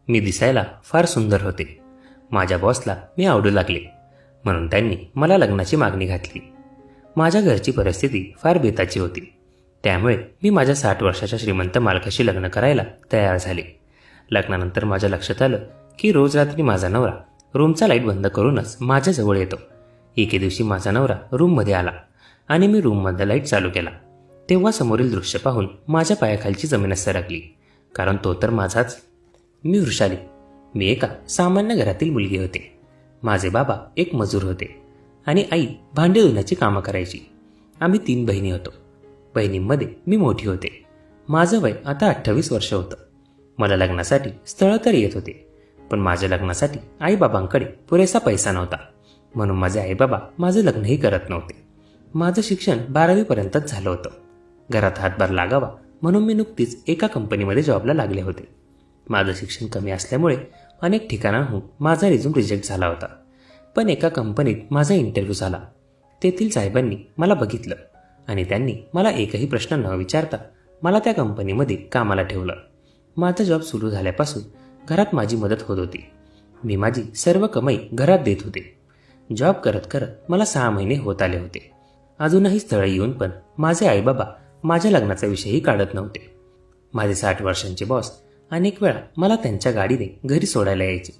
मी दिसायला फार सुंदर होते. माझ्या बॉसला मी आवडू लागले म्हणून त्यांनी मला लग्नाची मागणी घातली. माझ्या घरची परिस्थिती फार बेताची होती. त्यामुळे मी माझ्या 60 वर्षाच्या श्रीमंत मालकाशी लग्न करायला तयार झाले. लग्नानंतर माझ्या लक्षात आलं की रोज रात्री माझा नवरा रूमचा लाईट बंद करूनच माझ्याजवळ येतो. एके दिवशी माझा नवरा रूममध्ये आला आणि मी रूममध्ये लाईट चालू केला. तेव्हा समोरील दृश्य पाहून माझ्या पायाखालची जमीनच सरकली, कारण तो तर माझाच. मी वृषाली. मी एका सामान्य घरातील मुलगी होते. माझे बाबा एक मजूर होते आणि आई भांडी धुण्याची कामं करायची. आम्ही 3 बहिणी होतो. बहिणींमध्ये मी मोठी होते. माझं वय आता 28 वर्ष होतं. मला लग्नासाठी स्थळं तर येत होते, पण माझ्या लग्नासाठी आईबाबांकडे पुरेसा पैसा नव्हता, म्हणून माझे आईबाबा माझं लग्नही करत नव्हते. माझं शिक्षण 12वी पर्यंतच झालं होतं. घरात हातभार लागावा म्हणून मी नुकतीच एका कंपनीमध्ये जॉबला लागले होते. माझं शिक्षण कमी असल्यामुळे अनेक ठिकाणांहून माझा रिझ्यूम रिजेक्ट झाला होता. पण एका कंपनीत माझा इंटरव्ह्यू झाला. तेथील साहेबांनी मला बघितलं आणि त्यांनी मला एकही प्रश्न न विचारता मला त्या कंपनीमध्ये कामाला ठेवलं. माझा जॉब सुरू झाल्यापासून घरात माझी मदत होत होती. मी माझी सर्व कमाई घरात देत होते. जॉब करत करत मला 6 महिने होत आले होते. अजूनही स्थळं येऊन पण माझे आईबाबा माझ्या लग्नाचा विषयही काढत नव्हते. माझे 60 वर्षांचे बॉस अनेक वेळा मला त्यांच्या गाडीने घरी सोडायला यायचे.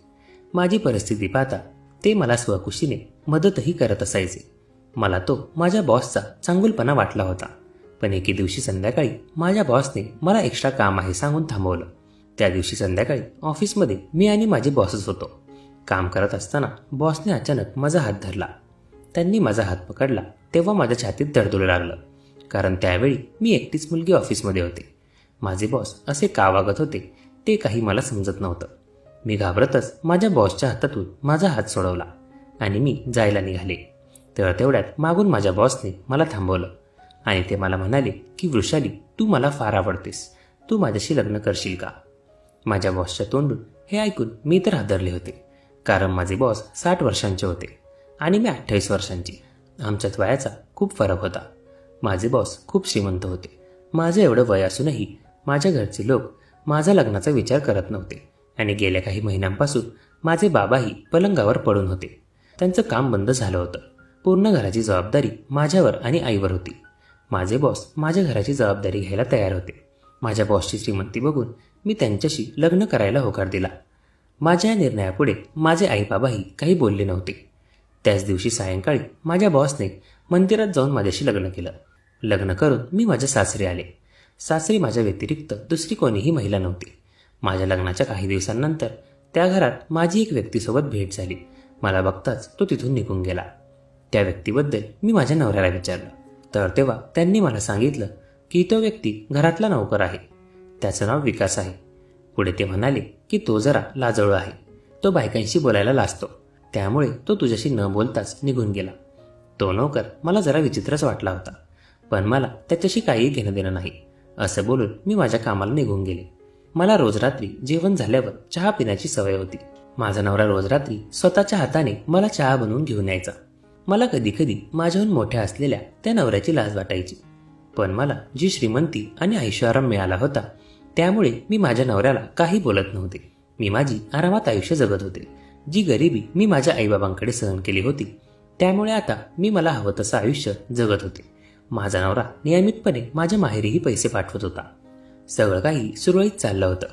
माझी परिस्थिती पाहता ते मला स्वखुशीने मदतही करत असायचे. मला तो माझ्या बॉसचा चांगुलपणा वाटला होता. पण एके दिवशी संध्याकाळी माझ्या बॉसने मला एक्स्ट्रा काम आहे सांगून थांबवलं. त्या दिवशी संध्याकाळी ऑफिसमध्ये मी आणि माझे बॉसच होतो. काम करत असताना बॉसने अचानक माझा हात धरला. त्यांनी माझा हात पकडला तेव्हा माझ्या छातीत धडधडू लागलं, कारण त्यावेळी मी एकटीच मुलगी ऑफिसमध्ये होते. माझे बॉस असे का वागत होते ते काही मला समजत नव्हतं. मी घाबरतच माझ्या बॉसच्या हातातून माझा हात सोडवला आणि मी जायला निघाले. तर तेवढ्यात मागून माझ्या बॉसने मला थांबवलं आणि ते मला म्हणाले की वृषाली, तू मला फार आवडतेस, तू माझ्याशी लग्न करशील का? माझ्या बॉसच्या तोंडून हे ऐकून मी तर हादरले होते, कारण माझे बॉस 60 वर्षांचे होते आणि मी 28 वर्षांची. आमच्यात वयाचा खूप फरक होता. माझे बॉस खूप श्रीमंत होते. माझं एवढं वय असूनही माझ्या घरचे लोक माझ्या लग्नाचा विचार करत नव्हते आणि गेल्या काही महिन्यांपासून माझे बाबाही पलंगावर पडून होते. त्यांचं काम बंद झालं होतं. पूर्ण घराची जबाबदारी माझ्यावर आणि आईवर होती. माझे बॉस माझ्या घराची जबाबदारी घ्यायला तयार होते. माझ्या बॉसची श्रीमंती बघून मी त्यांच्याशी लग्न करायला होकार दिला. माझ्या या निर्णयापुढे माझे आईबाबाही काही बोलले नव्हते. त्याच दिवशी सायंकाळी माझ्या बॉसने मंदिरात जाऊन माझ्याशी लग्न केलं. लग्न करून मी माझ्या सासरी आले. सासरी माझ्या व्यतिरिक्त दुसरी कोणीही महिला नव्हती. माझ्या लग्नाच्या काही दिवसांनंतर त्या घरात माझी एक व्यक्तीसोबत भेट झाली. मला बघताच तो तिथून निघून गेला. त्या व्यक्तीबद्दल मी माझ्या नवऱ्याला विचारलं, तर तेव्हा त्यांनी मला सांगितलं की तो व्यक्ती घरातला नोकर आहे. त्याचं नाव विकास आहे. पुढे ते म्हणाले की तो जरा लाजळू आहे. तो बायकांशी बोलायला लाजतो, त्यामुळे तो तुझ्याशी न बोलताच निघून गेला. तो नोकर मला जरा विचित्रच वाटला होता, पण मला त्याच्याशी काहीही घेणं देणं नाही असं बोलून मी माझ्या कामाला निघून गेले. मला रोज रात्री जेवण झाल्यावर चहा पिण्याची सवय होती. माझा नवरा रोज रात्री स्वतःच्या हाताने मला चहा बनवून घेऊन यायचा. मला कधी कधी माझ्याहून मोठ्या असलेल्या त्या नवऱ्याची लाज वाटायची, पण मला जी श्रीमंती आणि ऐशोआराम मिळाला होता त्यामुळे मी माझ्या नवऱ्याला काही बोलत नव्हते. मी माझी आरामात आयुष्य जगत होते. जी गरिबी मी माझ्या आईबाबांकडे सहन केली होती त्यामुळे आता मी मला हवं तसं आयुष्य जगत होते. माझा नवरा नियमितपणे माझ्या माहेरीही पैसे पाठवत होता. सगळं काही सुरळीत चाललं होतं.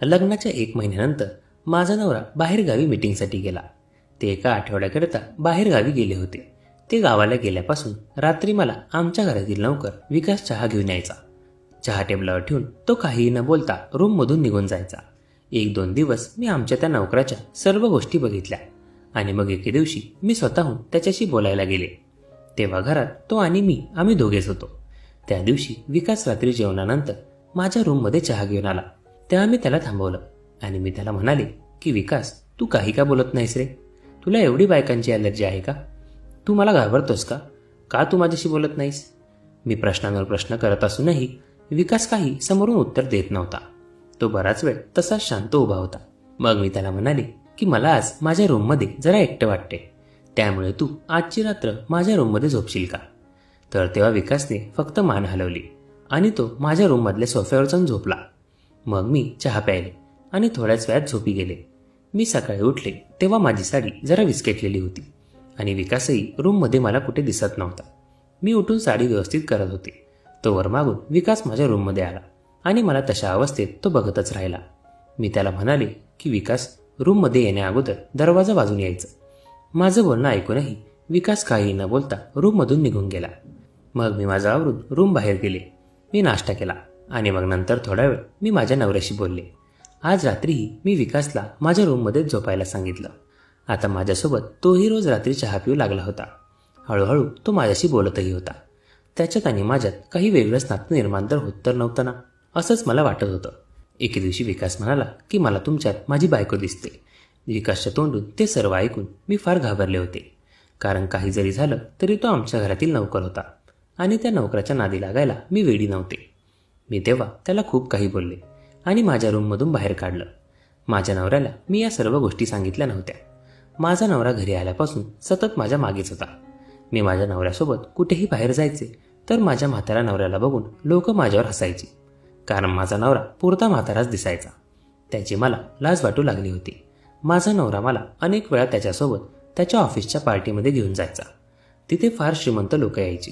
लग्नाच्या 1 महिन्यानंतर माझा नवरा बाहेरगावी मीटिंगसाठी गेला. ते एका आठवड्याकरिता बाहेरगावी गेले होते. ते गावाला गेल्यापासून रात्री मला आमच्या घरातील नौकर विकास चहा घेऊन यायचा. चहा टेबलावर ठेवून तो काहीही न बोलता रूममधून निघून जायचा. 1-2 दिवस मी आमच्या त्या नौकराच्या सर्व गोष्टी बघितल्या आणि मग एके दिवशी मी स्वतःहून त्याच्याशी बोलायला गेले. तेव्हा घरात तो आणि आम्ही दोघेच होतो. त्या दिवशी विकास रात्री जेवणानंतर माझ्या रूममध्ये चहा घेऊन आला. तेव्हा मी त्याला थांबवलं आणि मी त्याला म्हणाले की विकास, तू काही का बोलत नाहीस रे? तुला एवढी बायकांची ॲलर्जी आहे का? तू मला घाबरतोस का? का तू माझ्याशी बोलत नाहीस? मी प्रश्नांवर प्रश्न करत असूनही विकास काही समोरून उत्तर देत नव्हता. तो बराच वेळ तसाच शांत उभा होता. मग मी त्याला म्हणाले की मला आज माझ्या रूममध्ये जरा एकटं वाटते, त्यामुळे तू आजची रात्र माझ्या रूममध्ये झोपशील का? तर तेव्हा विकासने फक्त मान हलवली आणि तो माझ्या रूममधल्या सोफ्यावर जाऊन झोपला. मग मी चहा प्यायले आणि थोड्याच वेळात झोपी गेले. मी सकाळी उठले तेव्हा माझी साडी जरा विस्कटलेली होती आणि विकासही रूममध्ये मला कुठे दिसत नव्हता. मी उठून साडी व्यवस्थित करत होते तोवर मागून विकास माझ्या रूममध्ये आला आणि मला तशा अवस्थेत तो बघतच राहिला. मी त्याला म्हणाले की विकास, रूममध्ये येण्या अगोदर दरवाजा वाजून यायचं. माझं बोलणं ऐकूनही विकास काही न बोलता रूममधून निघून गेला. मग मी माझं आवरून रूम बाहेर गेले. मी नाश्ता केला आणि मग नंतर थोडा वेळ मी माझ्या नवऱ्याशी बोलले. आज रात्रीही मी विकासला माझ्या रूममध्येच झोपायला सांगितलं. आता माझ्यासोबत तोही रोज रात्री चहा पिऊ लागला होता. हळूहळू तो माझ्याशी बोलतही होता. त्याच्यात आणि माझ्यात काही वेगळंच नातं निर्माण तर होत तर नव्हतं ना, असंच मला वाटत होतं. एके दिवशी विकास म्हणाला की मला तुमच्यात माझी बायको दिसते. विकासच्या तोंडून ते सर्व ऐकून मी फार घाबरले होते, कारण काही जरी झालं तरी तो आमच्या घरातील नोकर होता आणि त्या नोकराच्या नादी लागायला मी वेडी नव्हते. मी तेव्हा त्याला खूप काही बोलले आणि माझ्या रूममधून बाहेर काढलं. माझ्या नवऱ्याला मी या सर्व गोष्टी सांगितल्या नव्हत्या. माझा नवरा घरी आल्यापासून सतत माझ्या मागेच होता. मी माझ्या नवऱ्यासोबत कुठेही बाहेर जायचे तर माझ्या म्हाताऱ्या नवऱ्याला बघून लोक माझ्यावर हसायची, कारण माझा नवरा पुरता म्हाताराच दिसायचा. त्याची मला लाज वाटू लागली होती. माझा नवरा मला अनेक वेळा त्याच्यासोबत त्याच्या ऑफिसच्या पार्टीमध्ये घेऊन जायचा. तिथे फार श्रीमंत लोक यायची.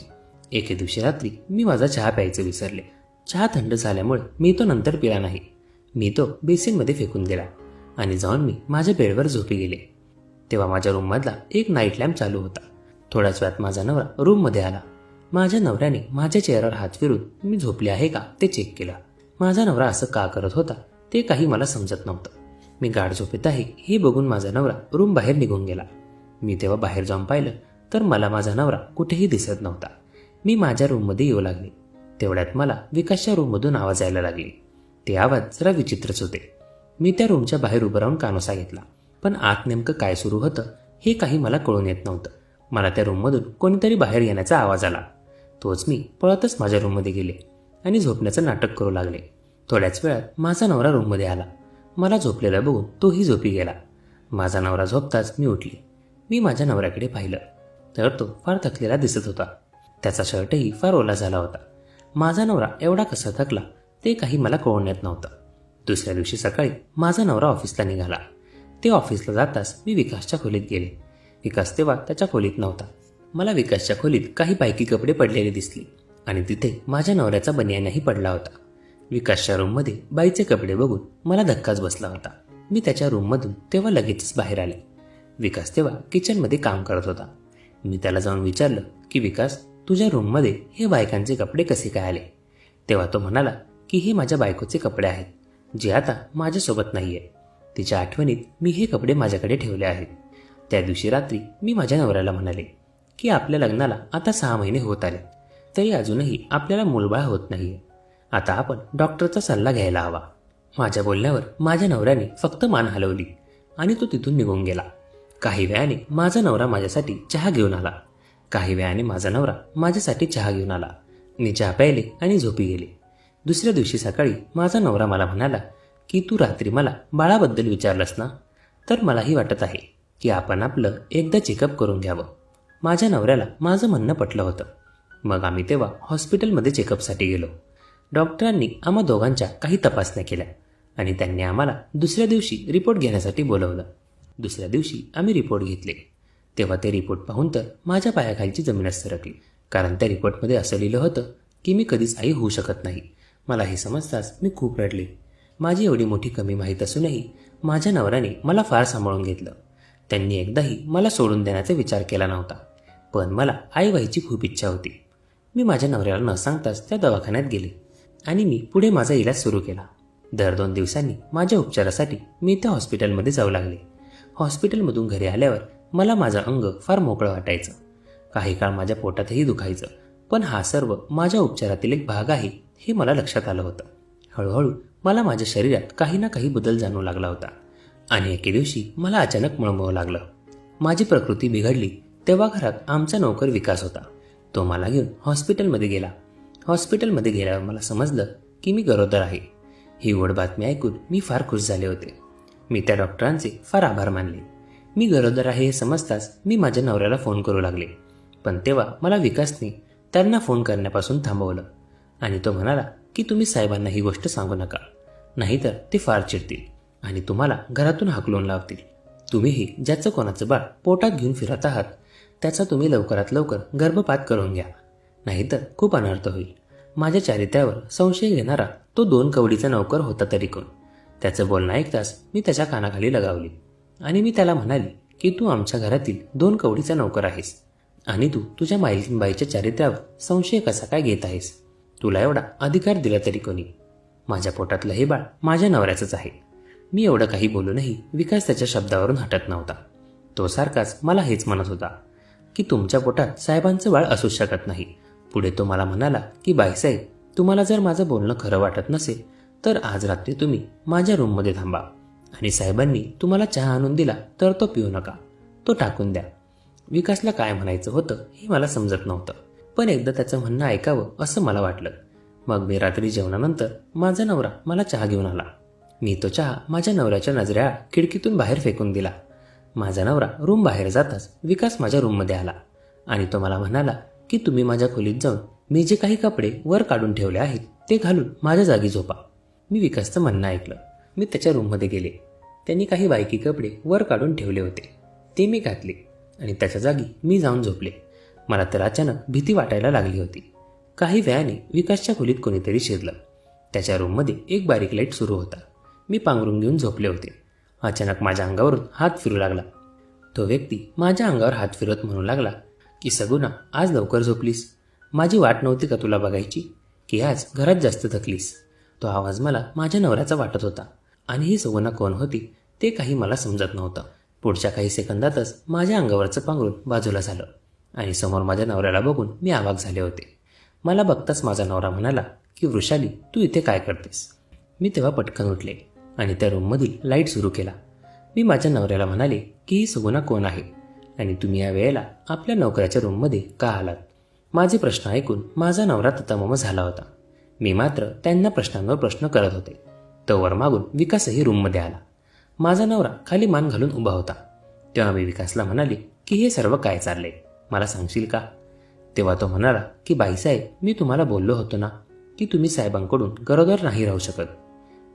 एके दिवशी रात्री मी माझा चहा प्यायचे विसरले. चहा थंड झाल्यामुळे मी तो नंतर पिला नाही. मी तो बेसिनमध्ये फेकून दिला आणि जाऊन मी माझ्या बेडवर झोपी गेले. तेव्हा माझ्या रूममधला एक नाईट लॅम्प चालू होता. थोड्याच वेळात माझा नवरा रूममध्ये आला. माझ्या नवऱ्याने माझ्या चेहऱ्यावर हात फिरून मी झोपले आहे का ते चेक केलं. माझा नवरा असं का करत होता ते काही मला समजत नव्हतं. मी गाढ झोपेत आहे हे बघून माझा नवरा रूम बाहेर निघून गेला. मी तेव्हा बाहेर जाऊन पाहिलं तर मला माझा नवरा कुठेही दिसत नव्हता. मी माझ्या रूममध्ये येऊ लागले. तेवढ्यात मला विकासच्या रूममधून आवाज यायला लागले. ते आवाज जरा विचित्रच होते. मी त्या रूमच्या बाहेर उभं राहून कानोसा घेतला, पण आत नेमकं काय सुरू होतं हे काही मला कळून येत नव्हतं. मला त्या रूममधून कोणीतरी बाहेर येण्याचा आवाज आला. तोच मी पळतच माझ्या रूममध्ये गेले आणि झोपण्याचं नाटक करू लागले. थोड्याच वेळात माझा नवरा रूममध्ये आला. मला झोपलेलं बघून तोही झोपी गेला. माझा नवरा झोपताच मी उठले. मी माझ्या नवऱ्याकडे पाहिलं तर तो फार थकलेला दिसत होता. त्याचा शर्टही फार ओला झाला होता. माझा नवरा एवढा कसा थकला ते काही मला कळून येत नव्हतं. दुसऱ्या दिवशी सकाळी माझा नवरा ऑफिसला निघाला. ते ऑफिसला जाताच मी विकासच्या खोलीत गेले. विकास तेव्हा त्याच्या खोलीत नव्हता. मला विकासच्या खोलीत काही बायकी कपडे पडलेले दिसले आणि तिथे माझ्या नवऱ्याचा बनियानही पडला होता. विकासच्या रूममध्ये बाईचे कपडे बघून मला धक्काच बसला होता. मी त्याच्या रूममधून तेव्हा लगेचच बाहेर आले. विकास तेव्हा किचनमध्ये काम करत होता. मी त्याला जाऊन विचारलं की विकास, तुझ्या रूममध्ये हे बायकांचे कपडे कसे काय आले? तेव्हा तो म्हणाला की हे माझ्या बायकोचे कपडे आहेत, जे आता माझ्यासोबत नाहीये. तिच्या आठवणीत मी हे कपडे माझ्याकडे ठेवले आहेत. त्या दिवशी रात्री मी माझ्या नवऱ्याला म्हणाले की आपल्या लग्नाला आता 6 महिने होत आले, तरी अजूनही आपल्याला मूलबाळ होत नाहीये. आता आपण डॉक्टरचा सल्ला घ्यायला हवा. माझ्या बोलण्यावर माझ्या नवऱ्याने फक्त मान हलवली आणि तो तिथून निघून गेला. काही वेळाने माझा नवरा माझ्यासाठी चहा घेऊन आला. मी चहा प्यायले आणि झोपी गेले. दुसऱ्या दिवशी सकाळी माझा नवरा मला म्हणाला की तू रात्री मला बाळाबद्दल विचारलंस ना, तर मलाही वाटत आहे की आपण आपलं एकदा चेकअप करून घ्यावं. माझ्या नवऱ्याला माझं म्हणणं पटलं होतं. मग आम्ही तेव्हा हॉस्पिटलमध्ये चेकअपसाठी गेलो. डॉक्टरांनी आम्हा दोघांच्या काही तपासण्या केल्या आणि त्यांनी आम्हाला दुसऱ्या दिवशी रिपोर्ट घेण्यासाठी बोलवलं. दुसऱ्या दिवशी आम्ही रिपोर्ट घेतले. तेव्हा ते रिपोर्ट पाहून तर माझ्या पायाखालची जमीनच सरकली, कारण त्या रिपोर्टमध्ये असं लिहिलं होतं की मी कधीच आई होऊ शकत नाही. मला हे समजताच मी खूप रडले. माझी एवढी मोठी कमी माहीत असूनही माझ्या नवऱ्याने मला फार सांभाळून घेतलं. त्यांनी एकदाही मला सोडून देण्याचा विचार केला नव्हता, पण मला आई व्हायची खूप इच्छा होती. मी माझ्या नवऱ्याला न सांगताच त्या दवाखान्यात गेले आणि मी पुढे माझा इलाज सुरू केला. दर 2 दिवसांनी माझ्या उपचारासाठी मी त्या हॉस्पिटलमध्ये जाऊ लागले. हॉस्पिटलमधून घरी आल्यावर मला माझं अंग फार मोकळं वाटायचं. काही काळ माझ्या पोटातही दुखायचं, पण हा सर्व माझ्या उपचारातील एक भाग आहे हे मला लक्षात आलं होतं. हळूहळू मला माझ्या शरीरात काही ना काही बदल जाणवू लागला होता आणि एके दिवशी मला अचानक मळमळू लागलं. माझी प्रकृती बिघडली तेव्हा घरात आमचा नोकर विकास होता. तो मला घेऊन हॉस्पिटलमध्ये गेला. हॉस्पिटलमध्ये गेल्यावर मला समजलं की मी गरोदर आहे. ही गोड बातमी ऐकून मी फार खुश झाले होते. मी त्या डॉक्टरांचे फार आभार मानले. मी गरोदर आहे हे समजताच मी माझ्या नवऱ्याला फोन करू लागले, पण तेव्हा मला विकासने त्यांना फोन करण्यापासून थांबवलं आणि तो म्हणाला की तुम्ही साहेबांना ही गोष्ट सांगू नका, नाहीतर ते फार चिडतील आणि तुम्हाला घरातून हाकलून लावतील. तुम्हीही ज्याचं कोणाचं बाळ पोटात घेऊन फिरत आहात त्याचा तुम्ही लवकरात लवकर गर्भपात करून घ्या, नाहीतर खूप अनर्थ होईल. माझ्या चारित्र्यावर संशय घेणारा तो 2 कवडीचा नौकर होता तरी कोण. त्याचं बोलणं ऐकताच मी त्याच्या कानाखाली लगावली आणि मी त्याला म्हणाली की तू आमच्या घरातील 2 कवडीचा नौकर आहेस आणि तू तुझ्या मालकीनबाईच्या चारित्र्यावर संशय कसा काय घेत आहेस? तुला एवढा अधिकार दिला तरी कोणी? माझ्या पोटातलं हे बाळ माझ्या नवऱ्याचंच आहे. मी एवढं काही बोलूनही विकास त्याच्या शब्दावरून हटत नव्हता. तो सारखाच मला हेच म्हणत होता की तुमच्या पोटात साहेबांचं बाळ असूच शकत नाही. पुढे तो मला म्हणाला की बाईसाहेब, तुम्हाला जर माझं बोलणं खरं वाटत नसेल तर आज रात्री तुम्ही माझ्या रूममध्ये थांबा आणि साहेबांनी तुम्हाला चहा आणून दिला तर तो पिऊ नका, तो टाकून द्या. विकासला काय म्हणायचं होतं हे मला समजत नव्हतं, पण एकदा त्याचं म्हणणं ऐकावं असं मला वाटलं. मग मी रात्री जेवणानंतर माझा नवरा मला चहा घेऊन आला. मी तो चहा माझ्या नवऱ्याच्या नजरेआड खिडकीतून बाहेर फेकून दिला. माझा नवरा रूम बाहेर जाताच विकास माझ्या रूममध्ये आला आणि तो मला म्हणाला की तुम्ही माझ्या खोलीत जाऊन मी जे काही कपडे वर काढून ठेवले आहेत ते घालून माझ्या जागी झोपा. मी विकासचं म्हणणं ऐकलं. मी त्याच्या रूममध्ये गेले. त्यांनी काही बायकी कपडे वर काढून ठेवले होते, ते मी घातले आणि त्याच्या जागी मी जाऊन झोपले. मला तर अचानक भीती वाटायला लागली होती. काही वेळाने विकासच्या खोलीत कोणीतरी शिरलं. त्याच्या रूममध्ये एक बारीक लाईट सुरू होता. मी पांघरून घेऊन झोपले होते. अचानक माझ्या अंगावरून हात फिरू लागला. तो व्यक्ती माझ्या अंगावर हात फिरत म्हणू लागला की सगुणा, आज लवकर झोपलीस? माझी वाट नव्हती का तुला बघायची, की आज घरात जास्त थकलीस? तो आवाज मला माझ्या नवऱ्याचा वाटत होता आणि ही सगुणा कोण होती ते काही मला समजत नव्हतं. पुढच्या काही सेकंदातच माझ्या अंगावरचं पांघरून बाजूला झालं आणि समोर माझ्या नवऱ्याला बघून मी अवाक झाले होते. मला बघताच माझा नवरा म्हणाला की वृषाली, तू इथे काय करतेस? मी तेव्हा पटकन उठले आणि त्या रूममधील लाईट सुरू केला. मी माझ्या नवऱ्याला म्हणाले की ही सगुणा कोण आहे आणि तुम्ही या वेळेला आपल्या नोकऱ्याच्या रूममध्ये का आलात? माझे प्रश्न ऐकून माझा नवरा ततामम झाला होता. मी मात्र त्यांना प्रश्नांवर प्रश्न करत होते. तोवर मागून विकासही रूममध्ये आला. माझा नवरा खाली मान घालून उभा होता. तेव्हा मी विकासला म्हणाले की हे सर्व काय चाललंय, मला सांगशील का? तेव्हा तो म्हणाला की बाईसाहेब, मी तुम्हाला बोललो होतो ना की तुम्ही साहेबांकडून गरोदर नाही राहू शकत.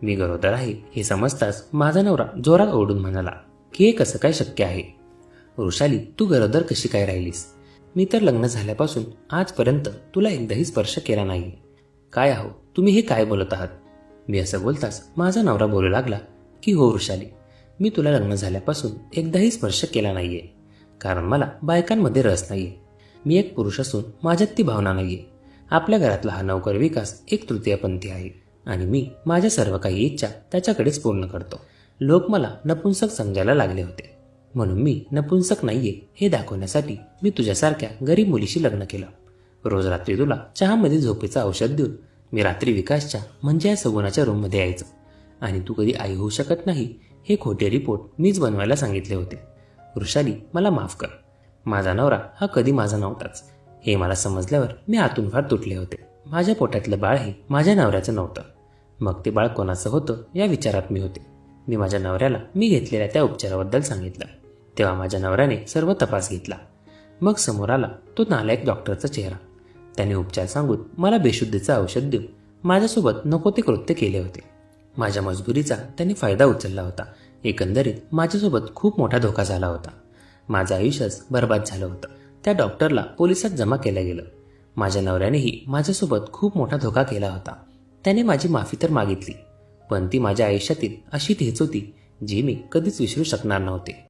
मी गरोदर आहे हे समजताच माझा नवरा जोरात ओरडून म्हणाला की हे कसं काय शक्य आहे? वृषाली, तू गरोदर कशी काय राहिलीस? मी तर लग्न झाल्यापासून आजपर्यंत तुला एकदाही स्पर्श केला नाही. काय आहो तुम्ही हे काय बोलत आहात? मी असं बोलताच माझा नवरा बोलू लागला की हो वृषाली, मी तुला लग्न झाल्यापासून एकदाही स्पर्श केला नाहीये, कारण मला बायकांमध्ये रस नाहीये. मी एक पुरुष असून माझ्यात ती भावना नाहीये. आपल्या घरातला हा नौकर विकास एक तृतीयपंथी आहे आणि मी माझ्या सर्व काही इच्छा त्याच्याकडेच पूर्ण करतो. लोक मला नपुंसक समजायला लागले होते, म्हणून मी नपुंसक नाहीये हे दाखवण्यासाठी मी तुझ्यासारख्या गरीब मुलीशी लग्न केलं. रोज रात्री तुला चहामध्ये झोपेचं औषध देऊन मी रात्री विकासच्या म्हणजे या सगुणाच्या रूममध्ये यायचं आणि तू कधी आई होऊ शकत नाही हे खोटे रिपोर्ट मीच बनवायला सांगितले होते. वृषाली, मला माफ कर. माझा नवरा हा कधी माझा नव्हताच हे मला समजल्यावर मी आतून फार तुटले होते. माझ्या पोटातलं बाळ हे माझ्या नवऱ्याचं नव्हतं. मग ते बाळ कोणाचं होतं या विचारात मी होते. मी माझ्या नवऱ्याला मी घेतलेल्या त्या उपचाराबद्दल सांगितलं. तेव्हा माझ्या नवऱ्याने सर्व तपास घेतला. मग समोर आला तो नालायक डॉक्टरचा चेहरा. त्याने उपचार सांगून मला बेशुद्धीचं औषध देऊन माझ्यासोबत नको ते कृत्य केले होते. माझ्या मजबुरीचा त्यांनी फायदा उचलला होता. एकंदरीत माझ्यासोबत खूप मोठा धोका झाला होता. माझं आयुष्यच बर्बाद झालं होतं. त्या डॉक्टरला पोलिसात जमा केलं गेलं. माझ्या नवऱ्यानेही माझ्यासोबत खूप मोठा धोका केला होता. त्याने माझी माफी तर मागितली, पण ती माझ्या आयुष्यातील अशी ठेच होती जी मी कधीच विसरू शकणार नव्हते.